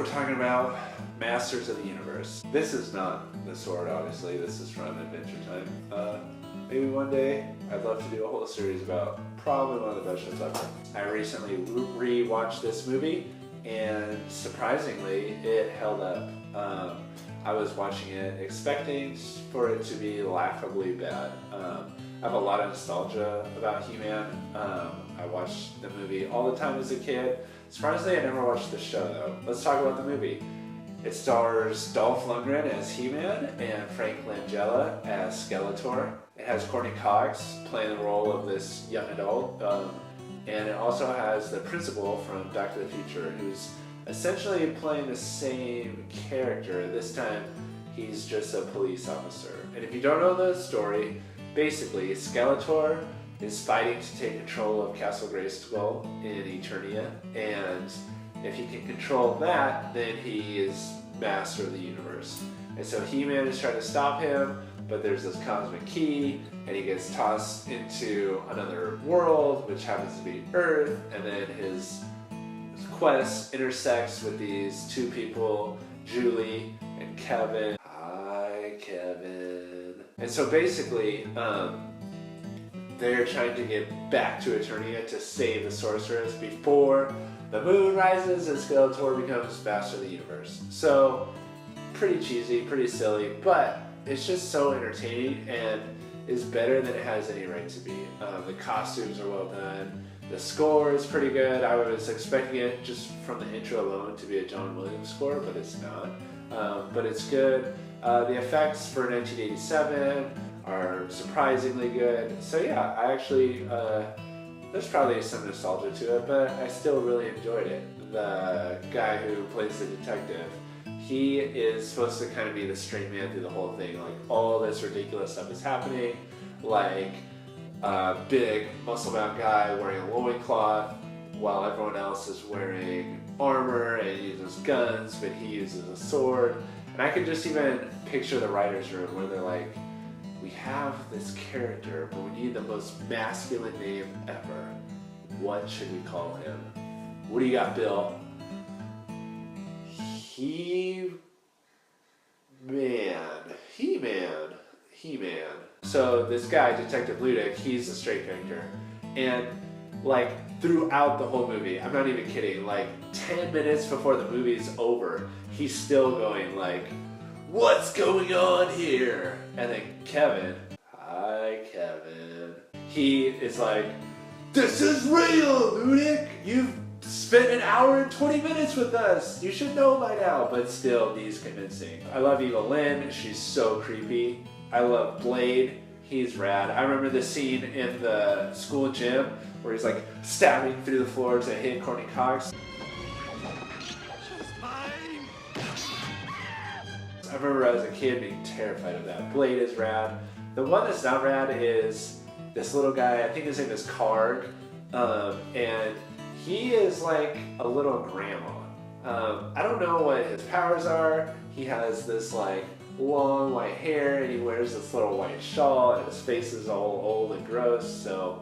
talking about Masters of the Universe. This is not the sword, obviously. This is from Adventure Time. Maybe one day I'd love to do a whole series about probably one of the best shows ever. I recently re-watched this movie, and surprisingly, it held up. I was watching it expecting for it to be laughably bad. I have a lot of nostalgia about He-Man. I watched the movie all the time as a kid. Surprisingly, I never watched the show though. Let's talk about the movie. It stars Dolph Lundgren as He-Man and Frank Langella as Skeletor. It has Courtney Cox playing the role of this young adult. And it also has the principal from Back to the Future, who's essentially playing the same character. This time, he's just a police officer. And if you don't know the story, basically, Skeletor is fighting to take control of Castle Grayskull in Eternia, and if he can control that, then he is master of the universe. And so He-Man is trying to stop him, but there's this cosmic key, and he gets tossed into another world, which happens to be Earth, and then his quest intersects with these two people, Julie and Kevin. Hi, Kevin. And so basically, they're trying to get back to Eternia to save the sorceress before the moon rises and Skeletor becomes master of the universe. So, pretty cheesy, pretty silly, but it's just so entertaining and is better than it has any right to be. The costumes are well done. The score is pretty good. I was expecting it just from the intro alone to be a John Williams score, but it's not. But it's good. The effects for 1987 are surprisingly good. So yeah, I actually, there's probably some nostalgia to it, but I still really enjoyed it. The guy who plays the detective, he is supposed to kind of be the straight man through the whole thing. Like, all this ridiculous stuff is happening, like a big muscle-bound guy wearing a loincloth while everyone else is wearing armor and uses guns, but he uses a sword. And I could just even picture the writer's room where they're like, we have this character, but we need the most masculine name ever. What should we call him? What do you got, Bill? He-Man. So this guy, Detective Ludic, he's a straight character. And like throughout the whole movie, I'm not even kidding, like 10 minutes before the movie's over, he's still going like, what's going on here? And then Kevin, hi Kevin, he is like, this is real, Ludic! You've spent an hour and 20 minutes with us! You should know by now, but still, he's convincing. I love Eva Lynn, she's so creepy. I love Blade, he's rad. I remember the scene in the school gym where he's like stabbing through the floor to hit Courtney Cox. I remember as a kid being terrified of that. Blade is rad. The one that's not rad is this little guy, I think his name is Karg, and he is like a little grandma. I don't know what his powers are. He has this like long white hair and he wears this little white shawl and his face is all old and gross, so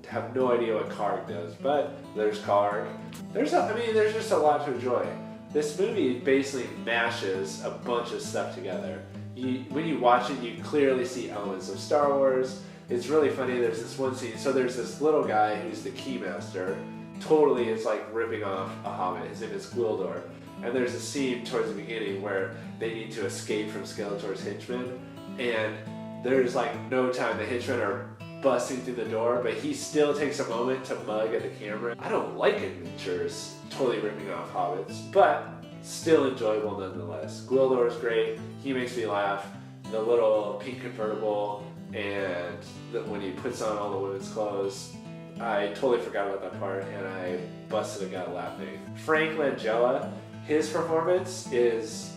I have no idea what Karg does, but there's Karg. There's just a lot to enjoy. This movie basically mashes a bunch of stuff together. When you watch it, you clearly see elements of Star Wars. It's really funny, there's this one scene, so there's this little guy who's the Keymaster, totally is like ripping off a Hobbit. His name is Gwildor. And there's a scene towards the beginning where they need to escape from Skeletor's henchmen, and there's like no time. The henchmen are busting through the door, but he still takes a moment to mug at the camera. I don't like adventures, totally ripping off hobbits, but still enjoyable nonetheless. Gwildor is great, he makes me laugh. The little pink convertible, and when he puts on all the women's clothes, I totally forgot about that part and I busted a gut laughing. Frank Langella, his performance is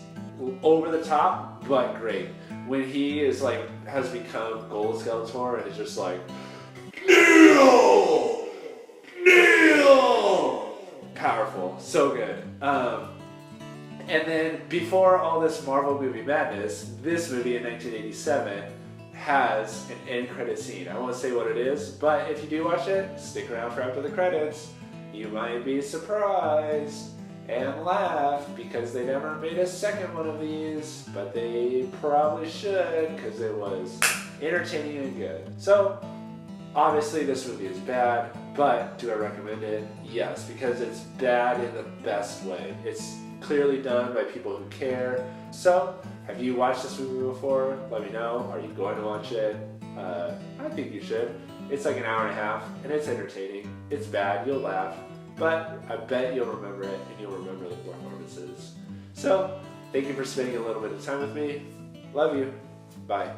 over the top, but great. When he is like, has become Gold Skeletor and is just like, Kneel! Kneel! Powerful, so good. And then before all this Marvel movie madness, this movie in 1987 has an end credit scene. I won't say what it is, but if you do watch it, stick around for after the credits. You might be surprised. and laugh because they never made a second one of these, but they probably should because it was entertaining and good. So obviously this movie is bad, but do I recommend it? Yes, because it's bad in the best way. It's clearly done by people who care. So have you watched this movie before? Let me know. Are you going to watch it? I think you should. It's like an hour and a half and it's entertaining. It's bad, you'll laugh, but I bet you'll remember it and you'll remember the performances. So thank you for spending a little bit of time with me. Love you. Bye.